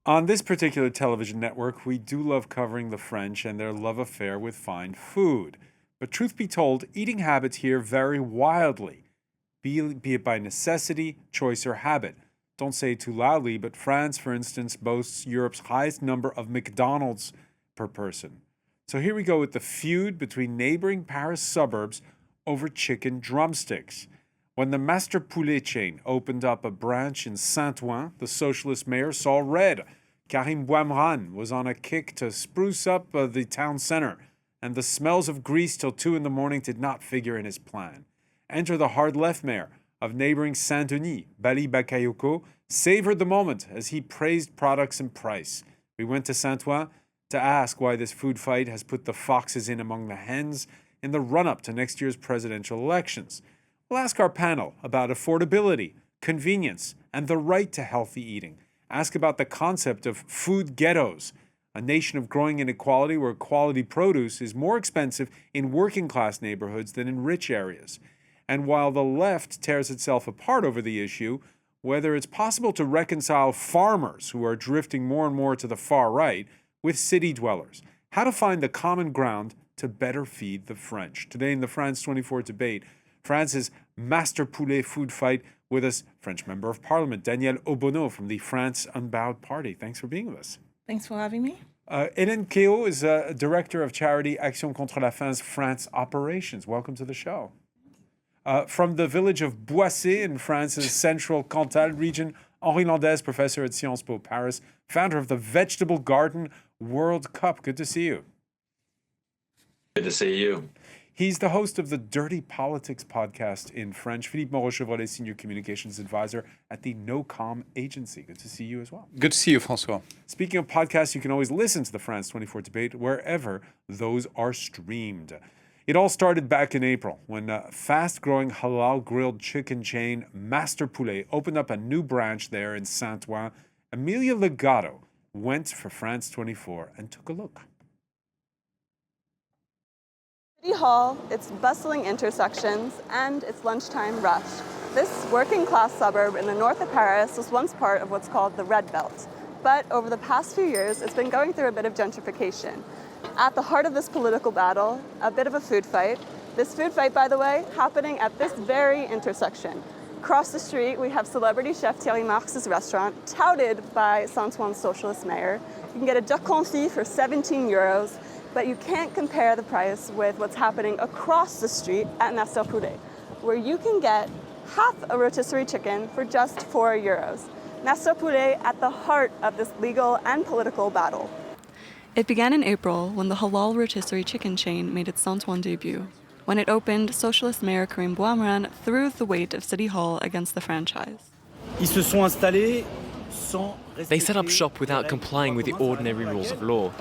On this particular television network, we do love covering the French and their love affair with fine food. But truth be told, eating habits here vary wildly, be it by necessity, choice, or habit. Don't say it too loudly, but France, for instance, boasts Europe's highest number of McDonald's per person. So here we go with the feud between neighboring Paris suburbs over chicken drumsticks. When the Master Poulet chain opened up a branch in Saint-Ouen, the socialist mayor saw red. Karim Bouamranne was on a kick to spruce up the town center, and the smells of grease till 2 in the morning did not figure in his plan. Enter the hard-left mayor of neighboring Saint-Denis, Bally Bagayoko, savored the moment as he praised products and price. We went to Saint-Ouen to ask why this food fight has put the foxes in among the hens in the run-up to next year's presidential elections. We'll ask our panel about affordability, convenience, and the right to healthy eating. Ask about the concept of food ghettos, a nation of growing inequality where quality produce is more expensive in working-class neighborhoods than in rich areas. And while the left tears itself apart over the issue, whether it's possible to reconcile farmers who are drifting more and more to the far right with city dwellers, how to find the common ground to better feed the French. Today in the France 24 debate, France's Master Poulet food fight. With us, French Member of Parliament, Danielle Obono from the France Unbowed Party. Thanks for being with us. Thanks for having me. Hélène Keo is Director of Charity Action contre la Faim's France operations. Welcome to the show. From the village of Boissé in France's central Cantal region, Henri Landès, professor at Sciences Po Paris, founder of the Vegetable Garden World Cup. Good to see you. Good to see you. He's the host of the Dirty Politics podcast in French. Philippe Moreau-Chevrolet, Senior Communications Advisor at the NoCom Agency. Good to see you as well. Good to see you, François. Speaking of podcasts, you can always listen to the France 24 debate wherever those are streamed. It all started back in April when a fast-growing halal grilled chicken chain, Master Poulet, opened up a new branch there in Saint-Ouen. Emilia Legato went for France 24 and took a look. City Hall, its bustling intersections, and its lunchtime rush. This working-class suburb in the north of Paris was once part of what's called the Red Belt. But over the past few years, it's been going through a bit of gentrification. At the heart of this political battle, a bit of a food fight. This food fight, by the way, happening at this very intersection. Across the street, we have celebrity chef Thierry Marx's restaurant, touted by Saint-Ouen's Socialist Mayor. You can get a duck confit for 17 euros, but you can't compare the price with what's happening across the street at Master Poulet, where you can get half a rotisserie chicken for just 4 euros. Master Poulet at the heart of this legal and political battle. It began in April when the halal rotisserie chicken chain made its Saint-Ouen debut. When it opened, Socialist Mayor Karim Bouamranne threw the weight of City Hall against the franchise. Ils se sont installés sans They set up shop without complying with the ordinary rules of law.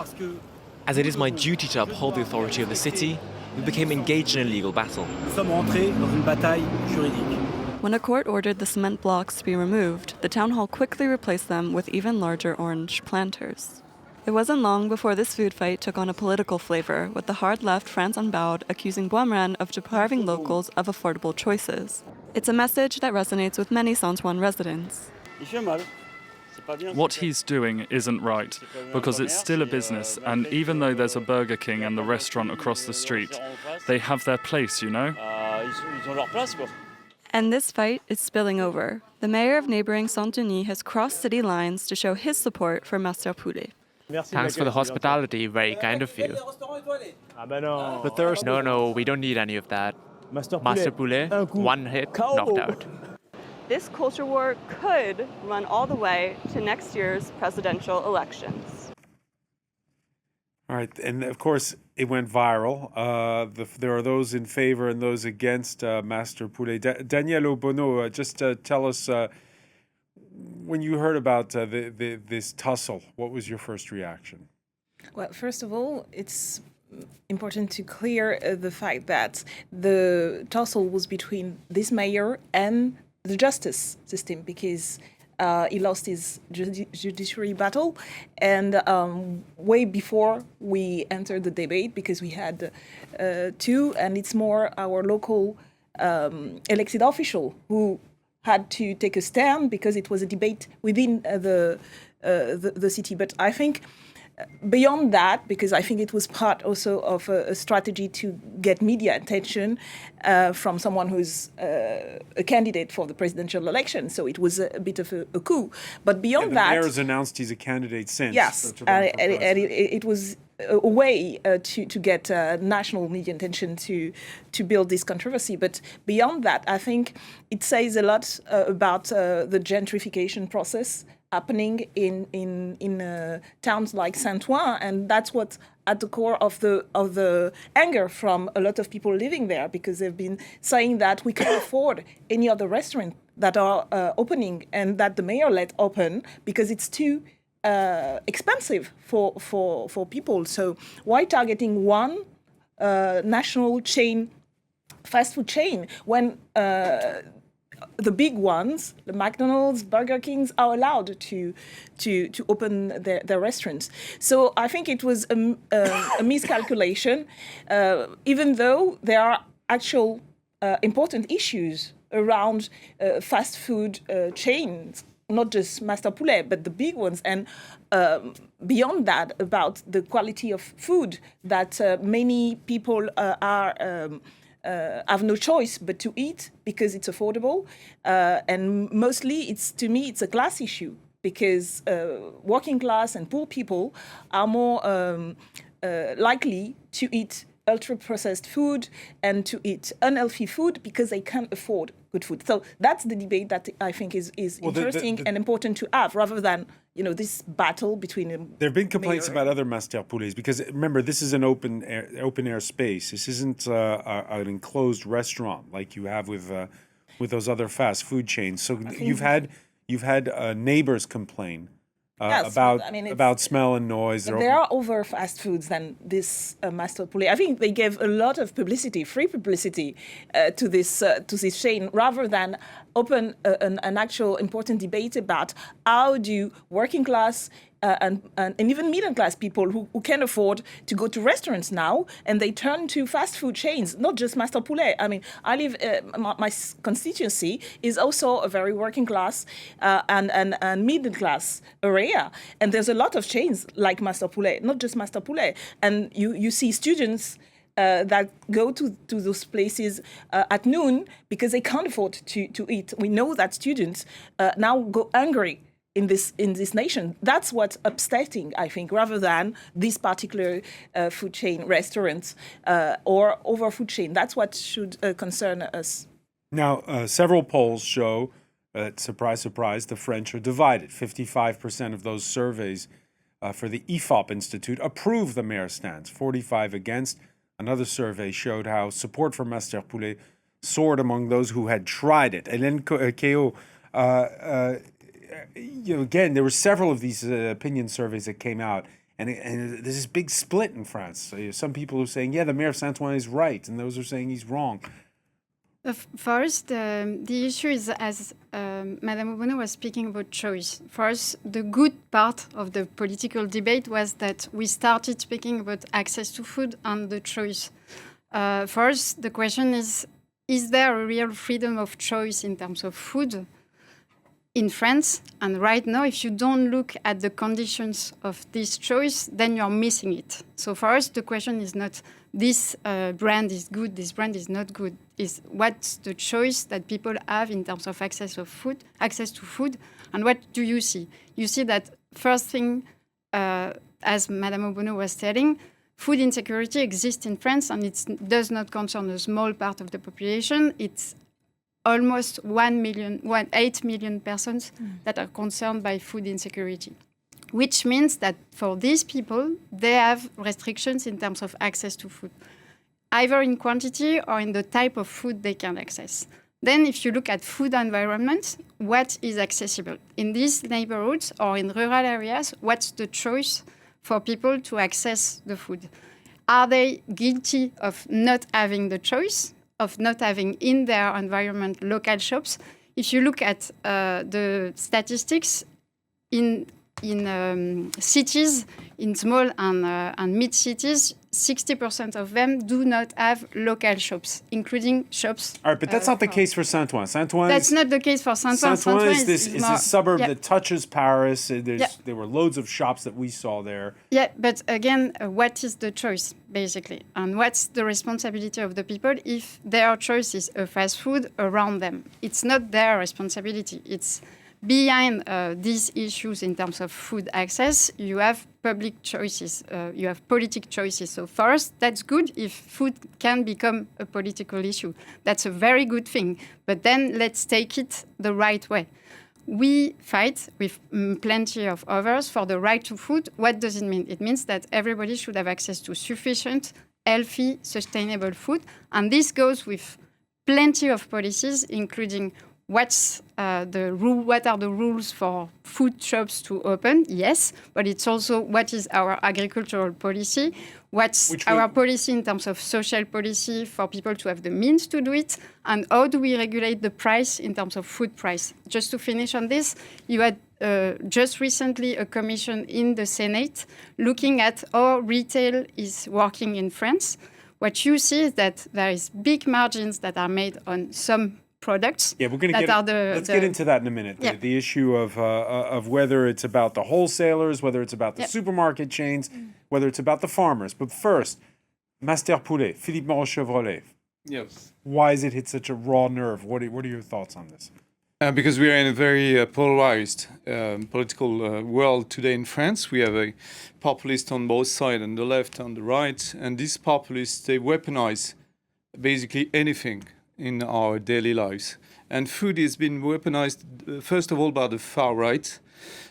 As it is my duty to uphold the authority of the city, we became engaged in a legal battle. Nous sommes rentrés dans une bataille juridique. When a court ordered the cement blocks to be removed, the town hall quickly replaced them with even larger orange planters. It wasn't long before this food fight took on a political flavor, with the hard-left France Unbowed accusing Bouamranne of depriving locals of affordable choices. It's a message that resonates with many Saint-Ouen residents. Il fait mal. What he's doing isn't right, because it's still a business, and even though there's a Burger King and the restaurant across the street, they have their place, you know? Ils ont leur place, quoi. And this fight is spilling over. The mayor of neighboring Saint-Denis has crossed city lines to show his support for Master Poulet. Thanks for the hospitality, very kind of you. But there are no, we don't need any of that. Master Poulet, one hit, knocked out. This culture war could run all the way to next year's presidential elections. All right, and of course, it went viral. There are those in favor and those against Master Poulet. Danielle Obono, just tell us, when you heard about this tussle, what was your first reaction? Well, first of all, it's important to clear the fact that the tussle was between this mayor and the justice system, because he lost his judiciary battle, and way before we entered the debate, because we had two, and it's more our local elected official who had to take a stand because it was a debate within the city. But I think beyond that, because I think it was part also of a strategy to get media attention from someone who's a candidate for the presidential election. So it was a bit of a coup. But beyond that... The mayor has announced he's a candidate since. Yes, and it was a way to get national media attention to build this controversy. But beyond that, I think it says a lot about the gentrification process happening in towns like Saint-Ouen, and that's what at the core of the anger from a lot of people living there, because they've been saying that we can't afford any other restaurant that are opening and that the mayor let open because it's too expensive for people. So why targeting one national chain, fast food chain, when the big ones, the McDonald's, Burger Kings, are allowed to open their restaurants? So I think it was a miscalculation, even though there are actual important issues around fast food chains, not just Master Poulet, but the big ones. And beyond that, about the quality of food that many people have no choice but to eat because it's affordable. And mostly, to me, it's a class issue, because working class and poor people are more likely to eat ultra-processed food and to eat unhealthy food because they can't afford good food. So that's the debate that I think is interesting and important to have, rather than this battle between them. There have been complaints about other Master Poulets, because remember, this is an open air space. This isn't an enclosed restaurant like you have with those other fast food chains. So you've had neighbors complain. Yes, about smell and noise. There are other fast foods than this Master Poulet. I think they gave a lot of publicity, free publicity, to this chain, rather than open an actual important debate about how do working class and even middle class people who can afford to go to restaurants now, and they turn to fast food chains, not just Master Poulet. I mean, I live, my constituency is also a very working class and middle class area, and there's a lot of chains like Master Poulet, not just Master Poulet. And you see students that go to those places at noon because they can't afford to eat. We know that students now go hungry in this nation. That's what's upsetting, I think, rather than this particular food chain restaurants or over food chain. That's what should concern us. Now, several polls show that, surprise, surprise, the French are divided. 55% of those surveys for the IFOP Institute approve the mayor's stance, 45 against. Another survey showed how support for Master Poulet soared among those who had tried it. Hélène Keo, again, there were several of these opinion surveys that came out, and there's this big split in France. Some people are saying, yeah, the mayor of Saint-Ouen is right, and those are saying he's wrong. First, the issue is, as Madame Obono was speaking about choice. First, the good part of the political debate was that we started speaking about access to food and the choice. First, the question is there a real freedom of choice in terms of food in France? And right now, if you don't look at the conditions of this choice, then you're missing it. So for us, the question is not this brand is good, this brand is not good. Is what's the choice that people have in terms of access to food, and what do you see? You see that first thing, as Madame Obono was telling, food insecurity exists in France, and it does not concern a small part of the population. It's almost 8 million persons that are concerned by food insecurity, which means that for these people, they have restrictions in terms of access to food, either in quantity or in the type of food they can access. Then if you look at food environments, what is accessible? In these neighborhoods or in rural areas, what's the choice for people to access the food? Are they guilty of not having the choice, of not having in their environment local shops? If you look at the statistics in cities in small and mid cities, 60% of them do not have local shops, including shops. All right, but that's not the case for Saint-Ouen. Saint-Ouen. That's not the case for Saint-Ouen. Saint-Ouen is this suburb yeah. that touches Paris. Yeah. There were loads of shops that we saw there. Yeah, but again, what is the choice, basically? And what's the responsibility of the people if their choice is a fast food around them? It's not their responsibility. It's behind these issues in terms of food access, you have public choices, you have politic choices. So for us, that's good if food can become a political issue. That's a very good thing. But then let's take it the right way. We fight with plenty of others for the right to food. What does it mean? It means that everybody should have access to sufficient, healthy, sustainable food. And this goes with plenty of policies, including what are the rules for food shops to open? Yes, but it's also what is our agricultural policy, what's our policy in terms of social policy for people to have the means to do it, and how do we regulate the price in terms of food price? Just to finish on this, you had just recently a commission in the Senate looking at how retail is working in France. What you see is that there is big margins that are made on some products. Yeah, we're going to get into that in a minute. Yeah. The issue of whether it's about the wholesalers, whether it's about the supermarket chains, whether it's about the farmers. But first, Master Poulet, Philippe Moreau-Chevrolet. Yes. Why has it hit such a raw nerve? What are your thoughts on this? Because we are in a very polarized political world today in France. We have a populist on both sides, on the left, on the right. And these populists, they weaponize basically anything in our daily lives. And food has been weaponized, first of all, by the far right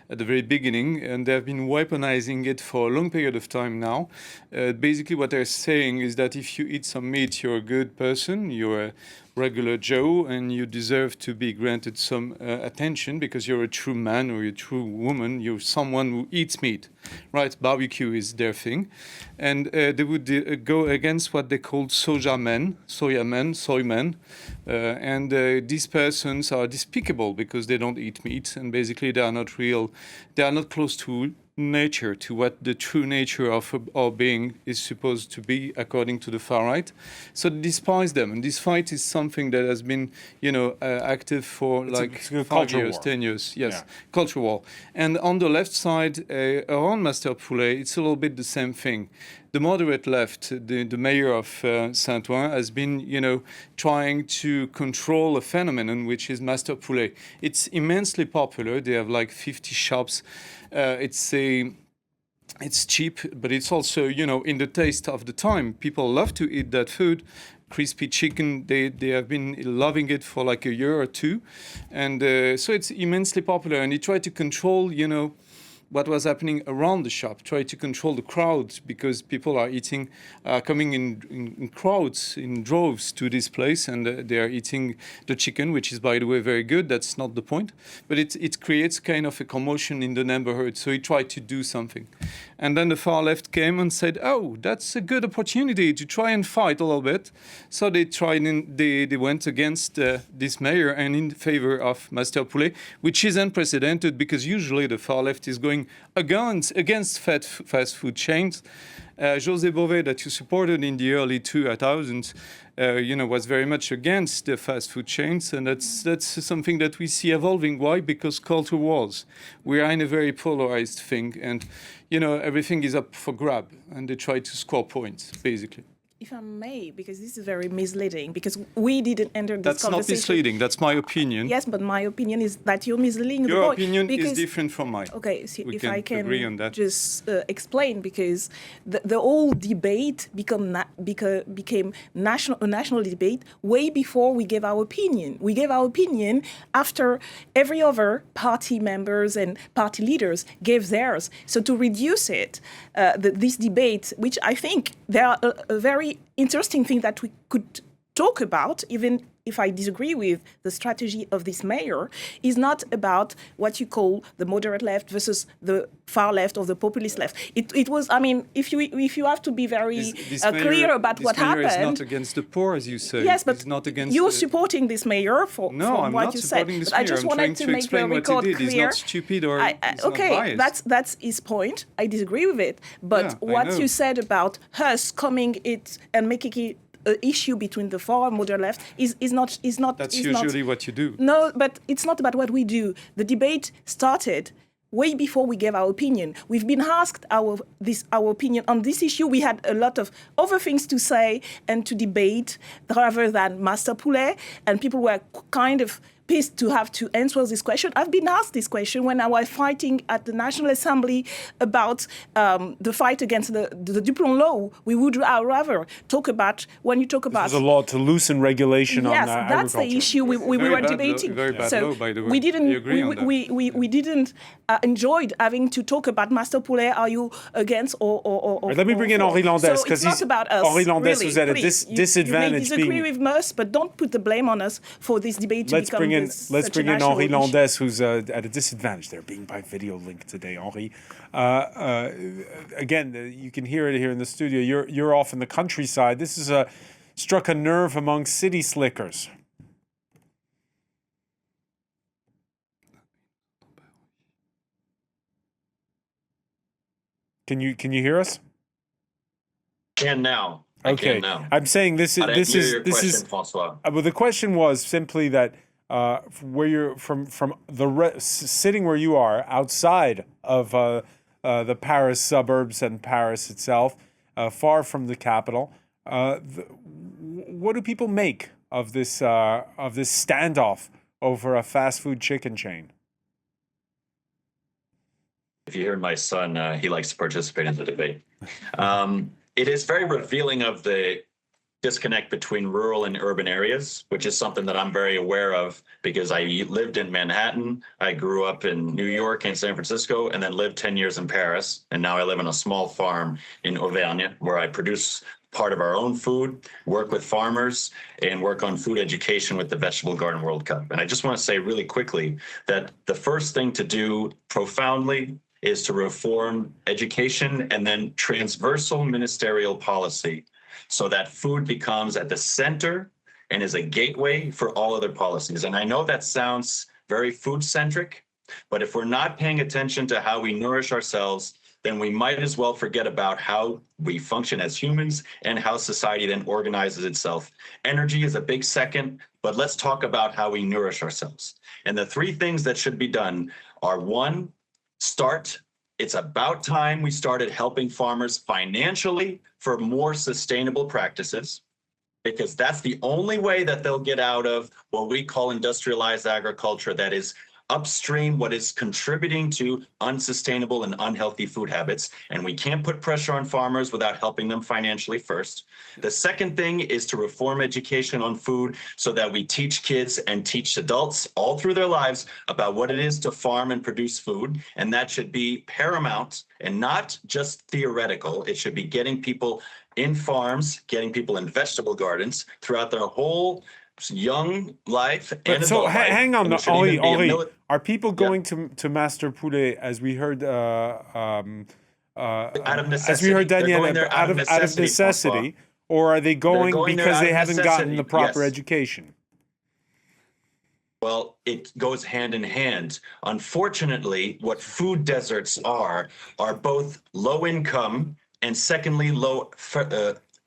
at the very beginning, and they've been weaponizing it for a long period of time now. Basically, what they're saying is that if you eat some meat, you're a good person, you're a regular Joe, and you deserve to be granted some attention because you're a true man or you're a true woman, you're someone who eats meat, right? Barbecue is their thing. And they would go against what they called soy men. And these persons are despicable because they don't eat meat, and basically they are not real, they are not close to nature, to what the true nature of our being is supposed to be according to the far right. So they despise them, and this fight is something that has been, active for it's a 5 years, 10 years. Yes, Yeah. culture war. And on the left side, around Master Poulet, it's a little bit the same thing. The moderate left, the mayor of Saint-Ouen, has been, trying to control a phenomenon which is Master Poulet. It's immensely popular. They have like 50 shops. It's cheap, but it's also, in the taste of the time. People love to eat that food. Crispy chicken, they have been loving it for like a year or two. And so it's immensely popular. And he tried to control, what was happening around the shop, try to control the crowds because people are eating, coming in crowds, in droves to this place, and they are eating the chicken, which is, by the way, very good. That's not the point. But it creates kind of a commotion in the neighborhood. So he tried to do something. And then the far left came and said, oh, that's a good opportunity to try and fight a little bit. So they tried and they went against this mayor and in favor of Master Poulet, which is unprecedented because usually the far left is going against fast food chains. José Bové, that you supported in the early 2000s, was very much against the fast food chains, and that's something that we see evolving. Why? Because culture wars. We are in a very polarized thing, and everything is up for grab, and they try to score points, basically. If I may, because this is very misleading, because we didn't enter this That's conversation. not misleading. That's my opinion. Yes, but my opinion is that you're misleading the Your point. opinion is different from mine. Okay, so We if can I can agree on that. just explain, because the whole debate became a national debate way before we gave our opinion. We gave our opinion after every other party members and party leaders gave theirs. So to reduce it, this debate, which I think there are a very interesting thing that we could talk about, even if I disagree with the strategy of this mayor, is not about what you call the moderate left versus the far left or the populist left. It was, I mean, if you have to be very clear about what happened. This mayor is not against the poor, as you say. Yes, but it's not against you're supporting this mayor from I'm what not you said. supporting this But I mayor. just I'm wanted trying to to make the explain what record he did. clear. He's not stupid or he's not okay, biased. that's his point. I disagree with it. But Yeah, I what know. you said about us coming it and making it an issue between the far and moderate left is not. That's is usually not, what you do. No, but it's not about what we do. The debate started way before we gave our opinion. We've been asked our opinion on this issue. We had a lot of other things to say and to debate rather than Master Poulet, and people were kind of pissed to have to answer this question. I've been asked this question when I was fighting at the National Assembly about the fight against the Duplon law. We would rather talk about, when you talk about... There's a law to loosen regulation on agriculture. Yes, that's the issue we were debating. Very bad law, by the way. We didn't, I agree on that. we didn't enjoyed having to talk about Master Poulet. Are you against or Let me bring in Henri Landès, so because it's not about us. Henri Landès really, was at a please. disadvantage. You may disagree with us, but don't put the blame on us for this debate to become Let's bring in Henri Landès, who's at a disadvantage. They're being by video link today, Henri. Again, you can hear it here in the studio. You're off in the countryside. This is struck a nerve among city slickers. Can you hear us? Can now. Okay. I can now. I'm saying this I didn't hear your is question, Francois. well, the question was simply that where you're from sitting where you are outside of the Paris suburbs and Paris itself, far from the capital. What do people make of this standoff over a fast food chicken chain? If you hear my son, he likes to participate in the debate. It is very revealing of the disconnect between rural and urban areas, which is something that I'm very aware of because I lived in Manhattan. I grew up in New York and San Francisco, and then lived 10 years in Paris. And now I live on a small farm in Auvergne where I produce part of our own food, work with farmers, and work on food education with the Vegetable Garden World Cup. And I just want to say really quickly that the first thing to do profoundly is to reform education and then transversal ministerial policy so that food becomes at the center and is a gateway for all other policies. And I know that sounds very food-centric, but if we're not paying attention to how we nourish ourselves, then we might as well forget about how we function as humans and how society then organizes itself. Energy is a big second, but let's talk about how we nourish ourselves. And the three things that should be done are: one, it's about time we started helping farmers financially for more sustainable practices, because that's the only way that they'll get out of what we call industrialized agriculture, that is upstream, what is contributing to unsustainable and unhealthy food habits. And we can't put pressure on farmers without helping them financially first. The second thing is to reform education on food so that we teach kids and teach adults all through their lives about what it is to farm and produce food. And that should be paramount and not just theoretical. It should be getting people in farms, getting people in vegetable gardens throughout their whole young life. But so hang on, Henri. Are people going to Master Poulet, as we heard? Out of necessity. As we heard Danielle, out of necessity, or are they going because they haven't gotten the proper yes. education? Well, it goes hand in hand. Unfortunately, what food deserts are both low income and secondly, low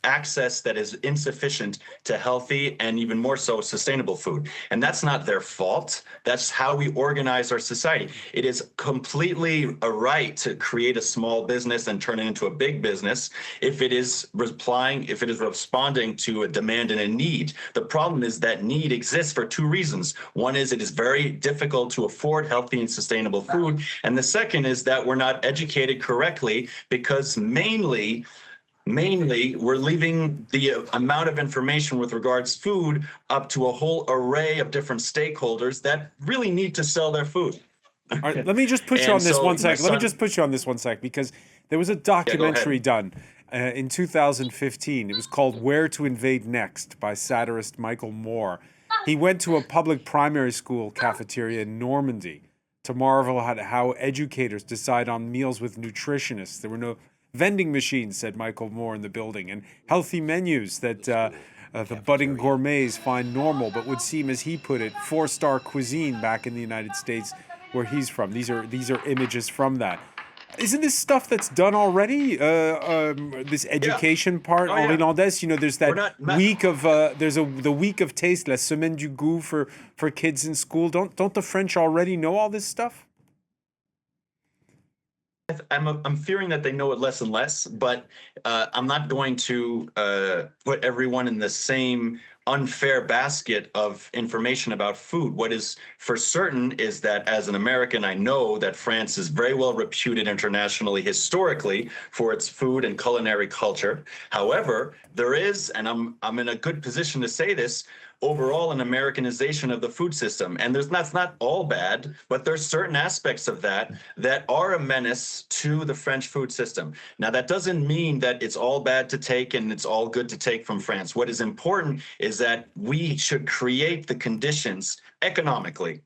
access that is insufficient to healthy and even more so sustainable food. And that's not their fault. That's how we organize our society. It is completely a right to create a small business and turn it into a big business if it is responding to a demand and a need. The problem is that need exists for two reasons. One is it is very difficult to afford healthy and sustainable food. And the second is that we're not educated correctly because mainly we're leaving the amount of information with regards to food up to a whole array of different stakeholders that really need to sell their food. All right, let me just put you on this one sec. Let me just put you on this one sec, because there was a documentary done in 2015. It was called Where to Invade Next by satirist Michael Moore. He went to a public primary school cafeteria in Normandy to marvel at how educators decide on meals with nutritionists. There were no vending machines, said Michael Moore in the building, and healthy menus that the budding gourmets find normal, but would seem, as he put it, 4-star cuisine back in the United States where he's from. These are images from that. Isn't this stuff that's done already? This education part, Henri Landès. You know, there's that week of the week of taste, la semaine du goût for kids in school. Don't the French already know all this stuff? I'm fearing that they know it less and less, but I'm not going to put everyone in the same unfair basket of information about food. What is for certain is that as an American, I know that France is very well reputed internationally, historically, for its food and culinary culture. However, there is, and I'm in a good position to say this, overall an Americanization of the food system. And that's not all bad, but there's certain aspects of that are a menace to the French food system. Now, that doesn't mean that it's all bad to take and it's all good to take from France. What is important is that we should create the conditions economically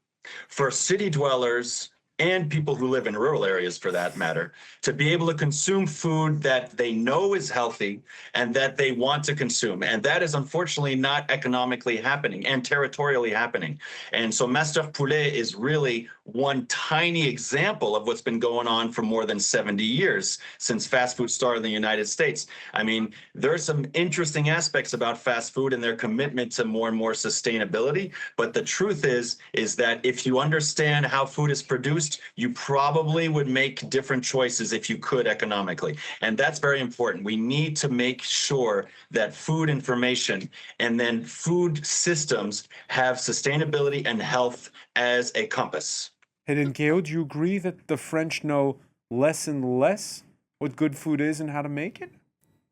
for city dwellers and people who live in rural areas, for that matter, to be able to consume food that they know is healthy and that they want to consume. And that is unfortunately not economically happening and territorially happening. And so Master Poulet is really one tiny example of what's been going on for more than 70 years since fast food started in the United States. I mean, there are some interesting aspects about fast food and their commitment to more and more sustainability. But the truth is that if you understand how food is produced, you probably would make different choices if you could economically. And that's very important. We need to make sure that food information and then food systems have sustainability and health as a compass. Hélène Guéot, do you agree that the French know less and less what good food is and how to make it?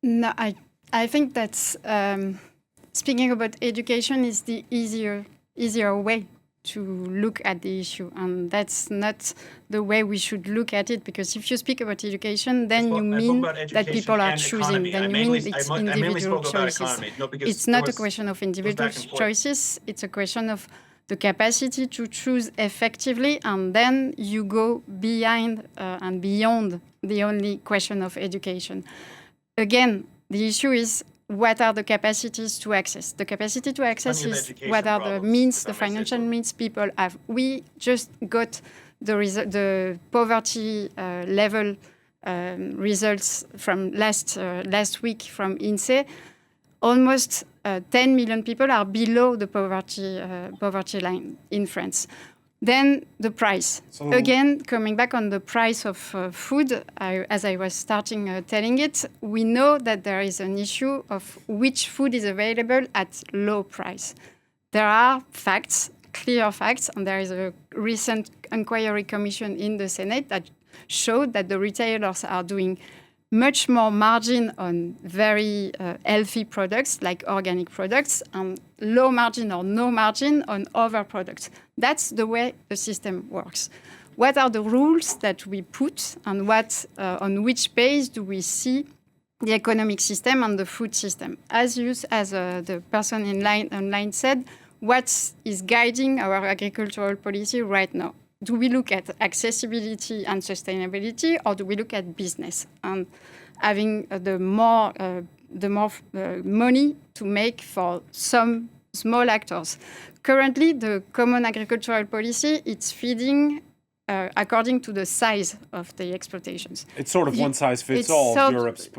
No, I think that's speaking about education is the easier way to look at the issue, and that's not the way we should look at it, because if you speak about education, then you mean that people are choosing, then you mean it's individual choices. It's not a question of individual choices, it's a question of the capacity to choose effectively, and then you go behind and beyond the only question of education. Again, the issue is what are the capacities to access? The capacity to access is what are the means, the financial means people have. We just got the poverty level results from last week from INSEE. Almost 10 million people are below the poverty line in France. Then the price. So, again, coming back on the price of food, as I was starting telling it, we know that there is an issue of which food is available at low price. There are facts, clear facts, and there is a recent inquiry commission in the Senate that showed that the retailers are doing much more margin on very healthy products like organic products and low margin or no margin on other products. That's the way the system works. What are the rules that we put and on which base do we see the economic system and the food system? As the person online said, what is guiding our agricultural policy right now? Do we look at accessibility and sustainability, or do we look at business and having the more money to make for some small actors? Currently, the common agricultural policy, it's feeding according to the size of the exploitations. It's sort of one size fits all, Europe's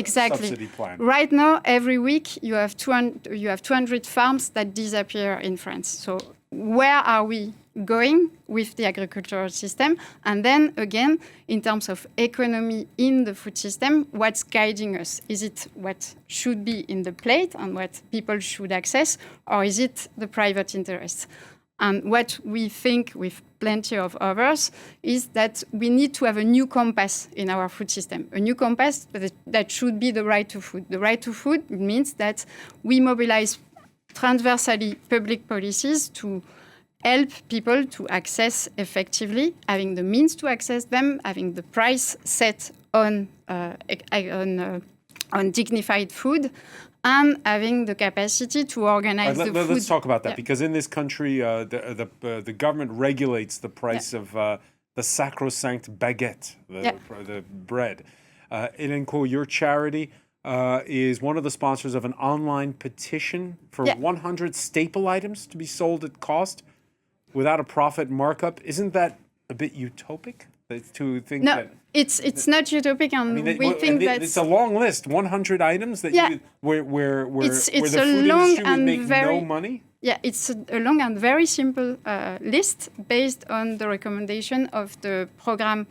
subsidy plan. Right now, every week, you have 200 farms that disappear in France. So where are we going with the agricultural system? And then again, in terms of economy in the food system, what's guiding us? Is it what should be in the plate and what people should access, or is it the private interests? And what we think with plenty of others is that we need to have a new compass in our food system, a new compass that should be the right to food. The right to food means that we mobilize transversally public policies to help people to access effectively, having the means to access them, having the price set on dignified food, and having the capacity to organize the food. Let's talk about that, Yeah. because in this country, the government regulates the price of the sacrosanct baguette, the bread. Elenco, your charity is one of the sponsors of an online petition for 100 staple items to be sold at cost without a profit markup. Isn't that a bit utopic to think that? No, it's not utopic, and we think that it's a long list, 100 items that where it's the a food long industry would and make very no money. Yeah, it's a long and very simple list based on the recommendation of the program,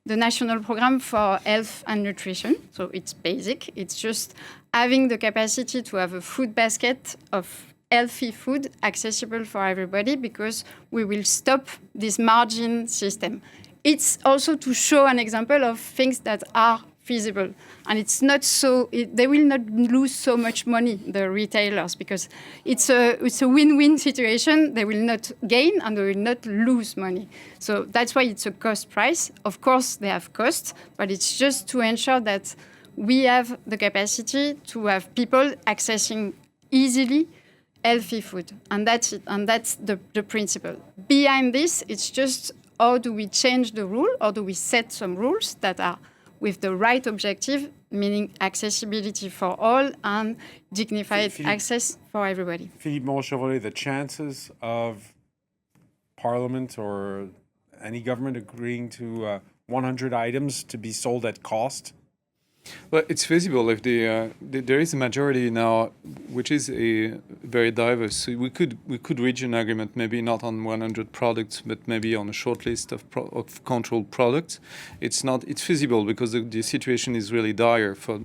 the National Program for Health and Nutrition. So it's basic. It's just having the capacity to have a food basket of healthy food accessible for everybody, because we will stop this margin system. It's also to show an example of things that are feasible. And it's not so, they will not lose so much money, the retailers, because it's a win-win situation. They will not gain and they will not lose money. So that's why it's a cost price. Of course, they have costs, but it's just to ensure that we have the capacity to have people accessing easily healthy food. And that's it. And that's the principle. Behind this, it's just how do we change the rule, or do we set some rules that are with the right objective, meaning accessibility for all and dignified access for everybody. Philippe Montchevalier, the chances of Parliament or any government agreeing to 100 items to be sold at cost? Well, it's feasible if there is a majority now, which is very diverse. So we could reach an agreement, maybe not on 100 products, but maybe on a short list of controlled products. It's feasible because the situation is really dire for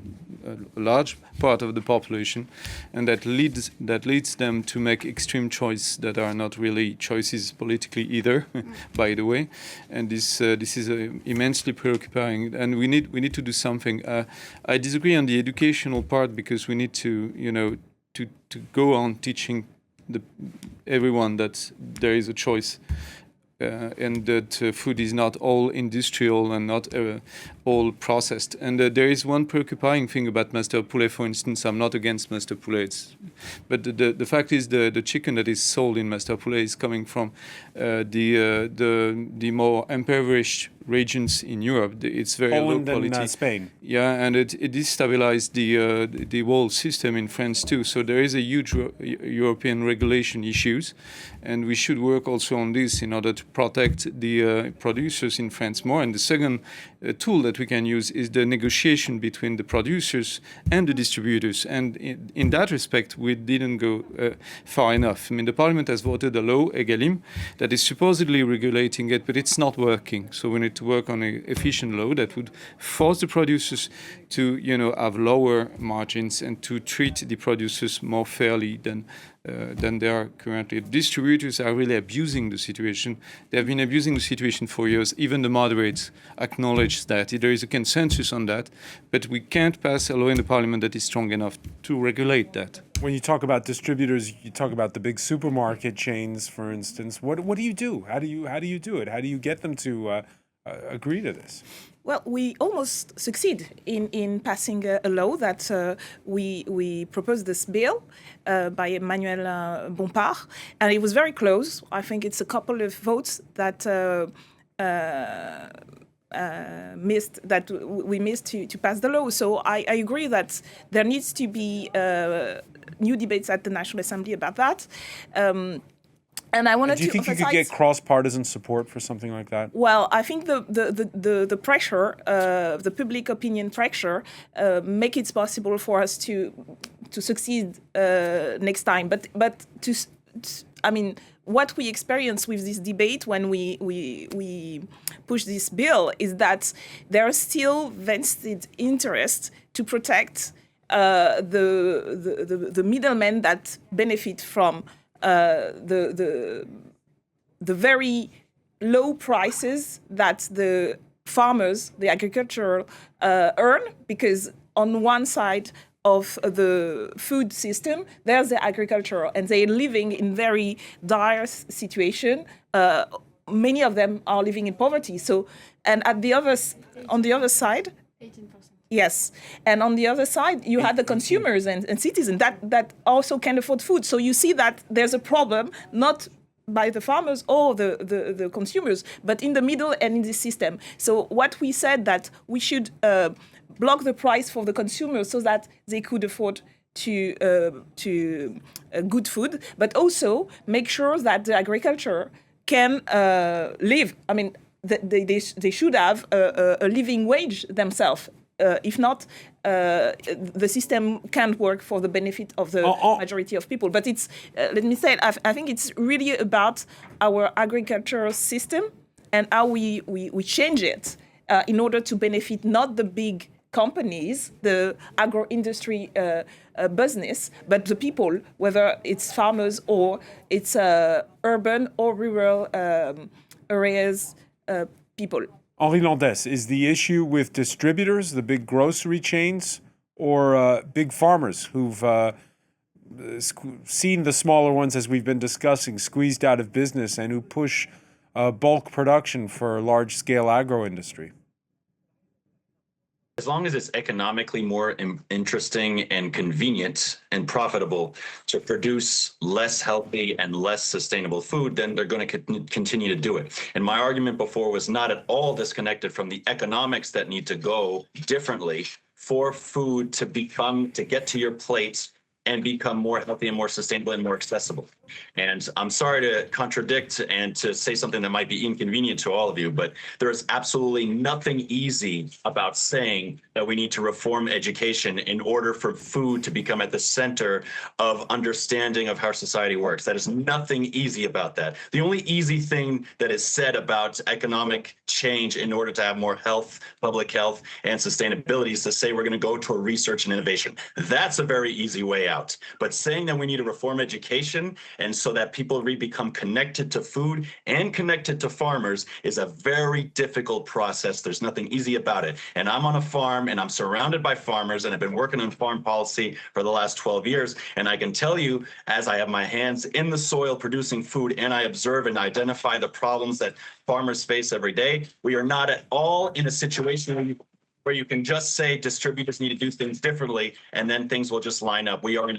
a large part of the population, and that leads them to make extreme choices that are not really choices politically either, by the way. And this is immensely preoccupying, and we need to do something. I disagree on the educational part, because we need to go on teaching everyone that there is a choice, and that food is not all industrial and not all processed. And there is one preoccupying thing about Master Poulet, for instance. I'm not against Master Poulet, but the fact is the chicken that is sold in Master Poulet is coming from the more impoverished regions in Europe. It's very Poland low quality. and Spain. Yeah, and it destabilized the whole system in France too. So there is a huge European regulation issues, and we should work also on this in order to protect the producers in France more. And the second tool that we can use is the negotiation between the producers and the distributors. And in that respect, we didn't go far enough. I mean, the Parliament has voted a law, Egalim, that is supposedly regulating it, but it's not working. So we need to work on an efficient law that would force the producers to, have lower margins and to treat the producers more fairly than they are currently. Distributors are really abusing the situation. They have been abusing the situation for years. Even the moderates acknowledge that. There is a consensus on that, but we can't pass a law in the Parliament that is strong enough to regulate that. When you talk about distributors, you talk about the big supermarket chains, for instance. What do you do? How do you do it? How do you get them to agree to this? Well, we almost succeed in passing a law that we proposed this bill by Emmanuel Bompard, and it was very close. I think it's a couple of votes that we missed to pass the law. So I agree that there needs to be new debates at the National Assembly about that. And I wanted to. Do you think you could get cross-partisan support for something like that? Well, I think the pressure, the public opinion pressure, make it possible for us to succeed next time. But I mean, what we experience with this debate when we push this bill is that there are still vested interests to protect the middlemen that benefit from the very low prices that the farmers, the agriculture, earn, because on one side of the food system, there's the agriculture, and they're living in very dire situation. Many of them are living in poverty. So, and on the other side, 18%. Yes, and on the other side, you had the consumers and citizens that also can afford food. So you see that there's a problem, not by the farmers or the consumers, but in the middle and in the system. So what we said that we should block the price for the consumers so that they could afford to good food, but also make sure that the agriculture can live. I mean, they should have a living wage themselves. If not, the system can't work for the benefit of the majority of people. But it's, let me say, I think it's really about our agricultural system and how we change it in order to benefit not the big companies, the agro-industry business, but the people, whether it's farmers or it's urban or rural areas people. Henri Landès, is the issue with distributors, the big grocery chains, or big farmers who've seen the smaller ones, as we've been discussing, squeezed out of business and who push bulk production for large-scale agro-industry? As long as it's economically more interesting and convenient and profitable to produce less healthy and less sustainable food, then they're going to continue to do it. And my argument before was not at all disconnected from the economics that need to go differently for food to get to your plate and become more healthy and more sustainable and more accessible. And I'm sorry to contradict and to say something that might be inconvenient to all of you, but there is absolutely nothing easy about saying that we need to reform education in order for food to become at the center of understanding of how society works. That is nothing easy about that. The only easy thing that is said about economic change in order to have more health, public health, and sustainability is to say we're going to go toward research and innovation. That's a very easy way out. But saying that we need to reform education and so that people become connected to food and connected to farmers is a very difficult process. There's nothing easy about it. And I'm on a farm and I'm surrounded by farmers and I've been working on farm policy for the last 12 years. And I can tell you, as I have my hands in the soil producing food and I observe and identify the problems that farmers face every day, we are not at all in a situation where you can just say distributors need to do things differently and then things will just line up. We are in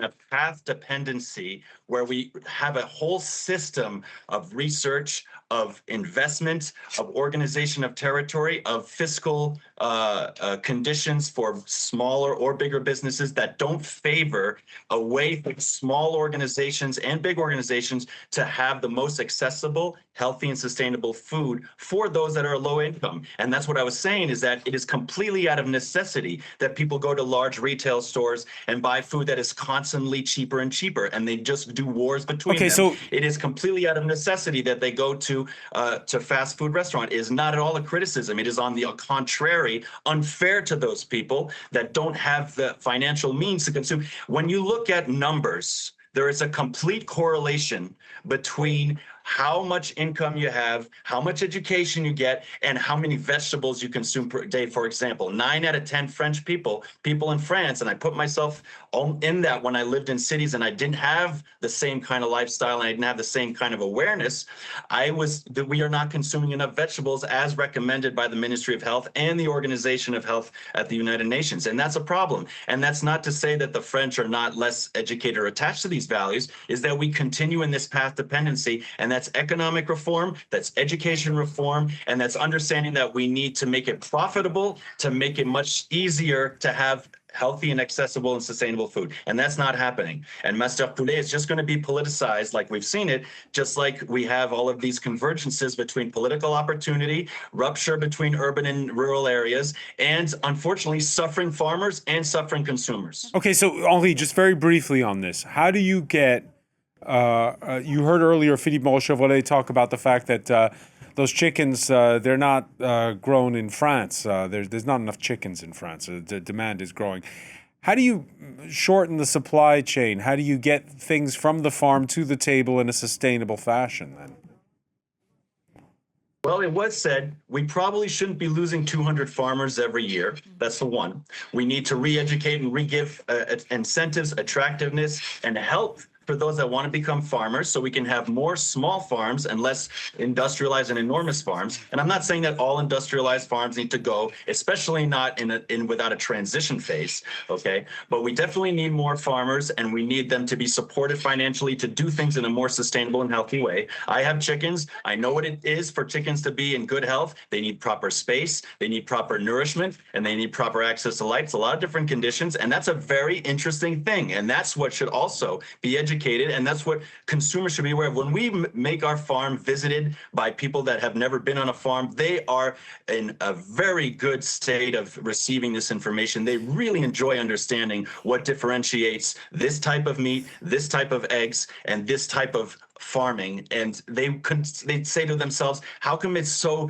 a path dependency where we have a whole system of research, of investment, of organization of territory, of fiscal conditions for smaller or bigger businesses that don't favor a way for small organizations and big organizations to have the most accessible, healthy, and sustainable food for those that are low income. And that's what I was saying, is that it is completely out of necessity that people go to large retail stores and buy food that is constantly cheaper and cheaper, and they just do wars between them. So it is completely out of necessity that they go to fast food restaurant. It is not at all a criticism. It is on the contrary, unfair to those people that don't have the financial means to consume. When you look at numbers, there is a complete correlation between how much income you have, how much education you get, and how many vegetables you consume per day. For example, 9 out of 10 French people in France, and I put myself in that when I lived in cities and I didn't have the same kind of lifestyle and I didn't have the same kind of awareness, we are not consuming enough vegetables as recommended by the Ministry of Health and the Organization of Health at the United Nations. And that's a problem. And that's not to say that the French are not less educated or attached to these values, is that we continue in this path dependency, and that's economic reform, that's education reform, and that's understanding that we need to make it profitable, to make it much easier to have healthy and accessible and sustainable food. And that's not happening. And Master Poulet is just going to be politicized like we've seen it, just like we have all of these convergences between political opportunity, rupture between urban and rural areas, and unfortunately suffering farmers and suffering consumers. Okay, so Henri, just very briefly on this, how do you get you heard earlier Philippe Moreau-Chevrolet talk about the fact that those chickens, they're not grown in France. There's not enough chickens in France. The demand is growing. How do you shorten the supply chain? How do you get things from the farm to the table in a sustainable fashion then? Well, it was said we probably shouldn't be losing 200 farmers every year. That's the one. We need to re-educate and re-give incentives, attractiveness, and help for those that want to become farmers so we can have more small farms and less industrialized and enormous farms. And I'm not saying that all industrialized farms need to go, especially not in without a transition phase, okay? But we definitely need more farmers, and we need them to be supported financially to do things in a more sustainable and healthy way. I have chickens. I know what it is for chickens to be in good health. They need proper space, they need proper nourishment, and they need proper access to light. It's a lot of different conditions, and that's a very interesting thing. And that's what should also be educated, and that's what consumers should be aware of. When we make our farm visited by people that have never been on a farm, they are in a very good state of receiving this information. They really enjoy understanding what differentiates this type of meat, this type of eggs, and this type of farming. And they'd say to themselves, how come it's such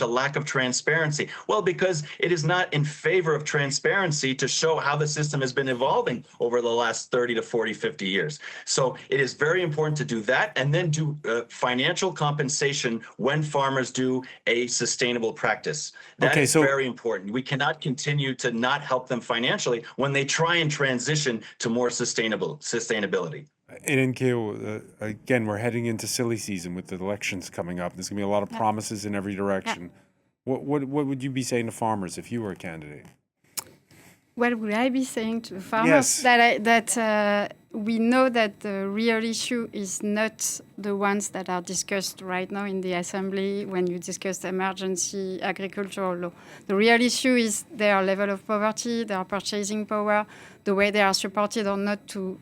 a lack of transparency? Well, because it is not in favor of transparency to show how the system has been evolving over the last 30 to 40, 50 years. So it is very important to do that, and then do financial compensation when farmers do a sustainable practice. That is very important. We cannot continue to not help them financially when they try and transition to more sustainability. And Nkeo, again, we're heading into silly season with the elections coming up. There's going to be a lot of promises in every direction. What would you be saying to farmers if you were a candidate? What would I be saying to farmers? Yes. That we know that the real issue is not the ones that are discussed right now in the assembly when you discuss emergency agricultural law. The real issue is their level of poverty, their purchasing power, the way they are supported or not to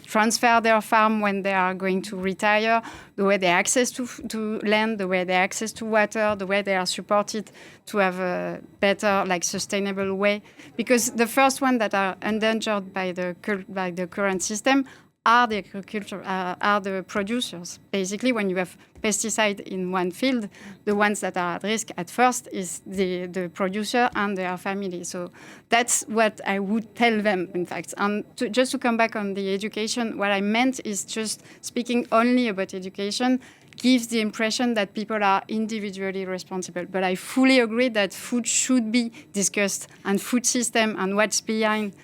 transfer their farm when they are going to retire, the way they access to land, the way they access to water, the way they are supported to have a better sustainable way. Because the first one that are endangered by the current system are the are the producers. Basically, when you have pesticide in one field, the ones that are at risk at first is the producer and their family. So that's what I would tell them, in fact. And just to come back on the education, what I meant is just speaking only about education gives the impression that people are individually responsible. But I fully agree that food should be discussed, and food system and what's behind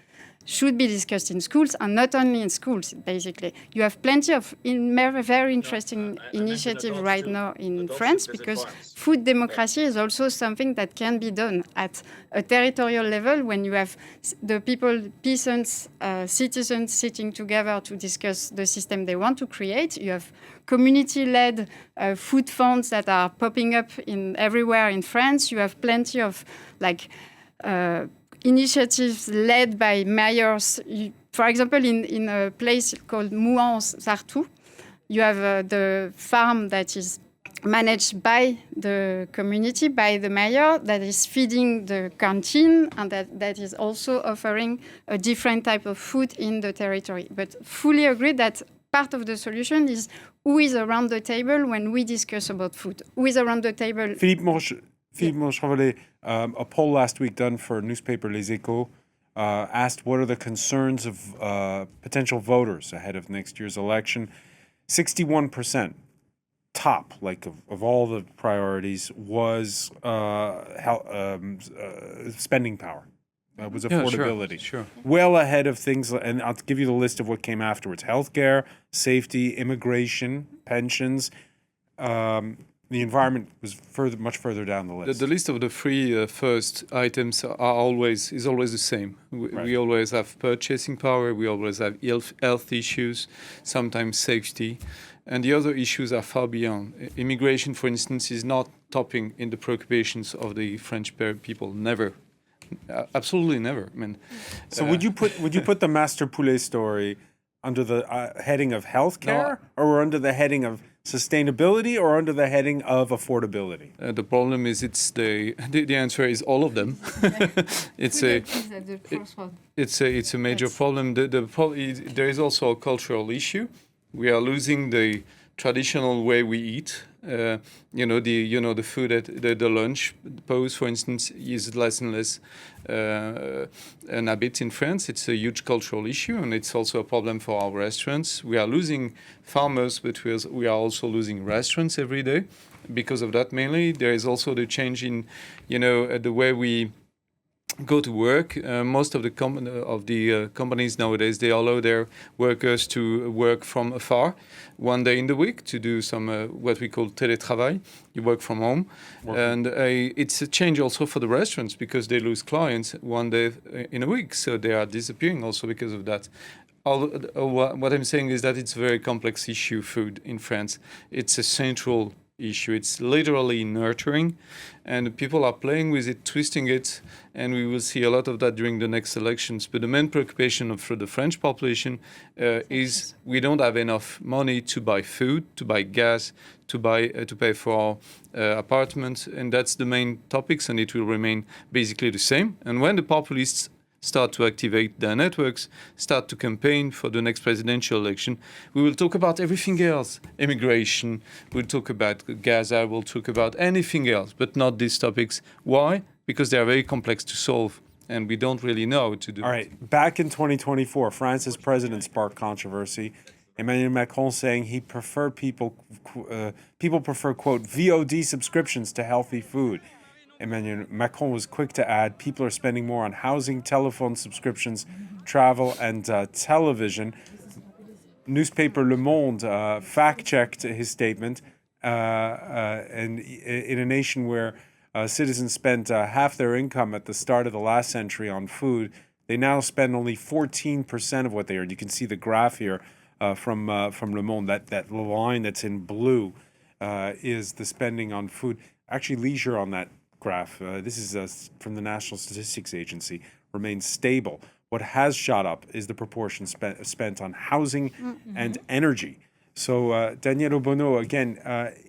should be discussed in schools, and not only in schools, basically. You have plenty of very interesting initiatives right now in France, because food democracy is also something that can be done at a territorial level when you have the people, peasants, citizens sitting together to discuss the system they want to create. You have community-led food funds that are popping up everywhere in France. You have plenty of initiatives led by mayors. For example, in a place called Mouans-Sartou, you have the farm that is managed by the community, by the mayor, that is feeding the canteen, and that is also offering a different type of food in the territory. But fully agree that part of the solution is who is around the table when we discuss about food. Who is around the table? Philippe Monchevalet, a poll last week done for newspaper Les Echos asked what are the concerns of potential voters ahead of next year's election. 61% top, of all the priorities, was spending power. Was affordability. Sure. Well ahead of things, and I'll give you the list of what came afterwards: healthcare, safety, immigration, pensions. The environment was much further down the list. The list of the three first items is always the same. We always have purchasing power, we always have health issues, sometimes safety, and the other issues are far beyond. Immigration, for instance, is not topping in the preoccupations of the French people. Never. Absolutely never. I mean, so would you put the Master Poulet story under the heading of healthcare, or under the heading of sustainability, or under the heading of affordability? The problem is the answer is all of them. It's a major problem. There is also a cultural issue. We are losing the traditional way we eat. The food at the lunch pause, for instance, is less and less an habit in France. It's a huge cultural issue, and it's also a problem for our restaurants. We are losing farmers, but we are also losing restaurants every day because of that. Mainly, there is also the change in, the way we go to work. Most of the companies nowadays, they allow their workers to work from afar 1 day in the week to do some what we call télétravail. You work from home. And it's a change also for the restaurants because they lose clients 1 day in a week. So they are disappearing also because of that. What I'm saying is that it's a very complex issue, food in France. It's a central issue. It's literally nurturing, and people are playing with it, twisting it, and we will see a lot of that during the next elections. But the main preoccupation for the French population is we don't have enough money to buy food, to buy gas, to pay for apartments, and that's the main topics, and it will remain basically the same. And when the populists start to activate their networks, start to campaign for the next presidential election, we will talk about everything else. Immigration, we'll talk about Gaza, we'll talk about anything else, but not these topics. Why? Because they are very complex to solve, and we don't really know what to do. All right, back in 2024, France's president sparked controversy. Emmanuel Macron saying he preferred people prefer, quote, VOD subscriptions to healthy food. Emmanuel Macron was quick to add, people are spending more on housing, telephone subscriptions, travel, and television. Newspaper Le Monde fact-checked his statement, and in a nation where citizens spent half their income at the start of the last century on food, they now spend only 14% of what they earn. You can see the graph here from Le Monde. That line that's in blue is the spending on food. Actually, leisure on that graph, this is from the National Statistics Agency, remains stable. What has shot up is the proportion spent on housing and energy. So, Danielle Obono, again,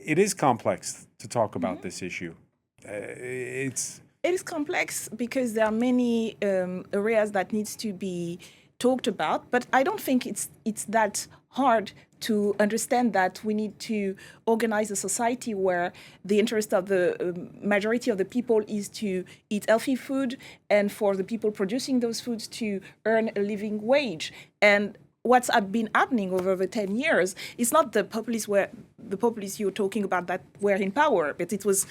it is complex to talk about this issue. It is complex because there are many areas that needs to be talked about, but I don't think it's that hard to understand that we need to organize a society where the interest of the majority of the people is to eat healthy food and for the people producing those foods to earn a living wage. And what's been happening over the 10 years is not the populists you're talking about that were in power, but it was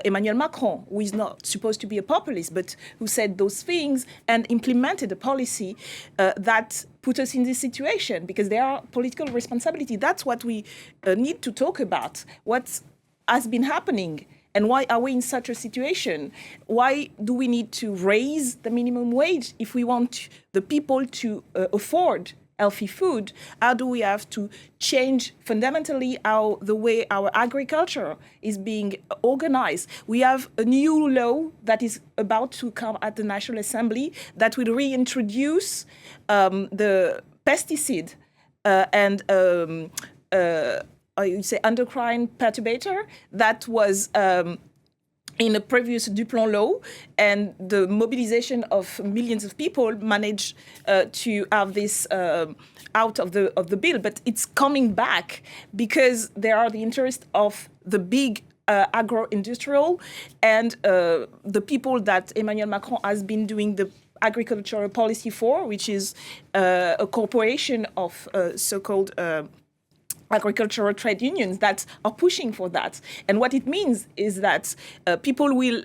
Emmanuel Macron, who is not supposed to be a populist, but who said those things and implemented a policy that put us in this situation, because there are political responsibility. That's what we need to talk about. What has been happening and why are we in such a situation? Why do we need to raise the minimum wage if we want the people to afford healthy food? How do we have to change fundamentally the way our agriculture is being organized? We have a new law that is about to come at the National Assembly that will reintroduce the pesticide and endocrine perturbator that was in a previous Duplon law, and the mobilization of millions of people managed to have this out of the bill. But it's coming back because there are the interest of the big agro-industrial and the people that Emmanuel Macron has been doing the agricultural policy for, which is a corporation of so-called agricultural trade unions that are pushing for that. And what it means is that people will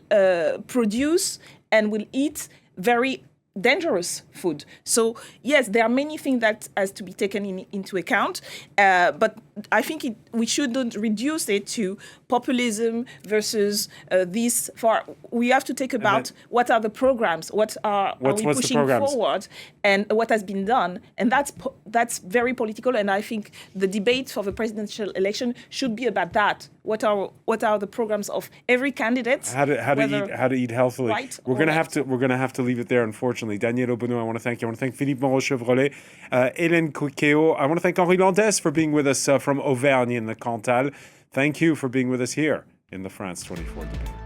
produce and will eat very dangerous food. So yes, there are many things that has to be taken into account, but I think we shouldn't reduce it to populism versus this. We have to take about what are the programs, what are we pushing forward, and what has been done, and that's very political. And I think the debate for the presidential election should be about that. What are the programs of every candidate? How to eat healthily. Right, we're gonna have to leave it there, unfortunately. Danielle Obono, I want to thank you. I want to thank Philippe Moreau-Chevrolet, Hélène Coqueo. I want to thank Henri Landès for being with us from Auvergne in the Cantal. Thank you for being with us here in the France 24 debate.